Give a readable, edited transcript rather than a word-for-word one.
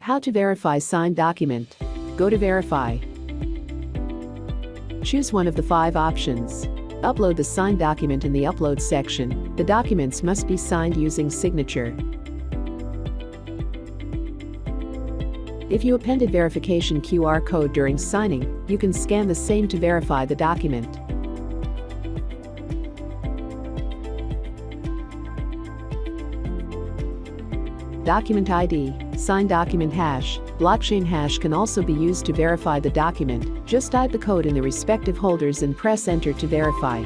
How to verify signed document. Go to Verify. Choose one of the 5 options. Upload the signed document in the Upload section. The documents must be signed using Cygnature. If you appended verification QR code during signing, you can scan the same to verify the document. Document ID, signed document hash, blockchain hash can also be used to verify the document. Just type the code in the respective holders and press Enter to verify.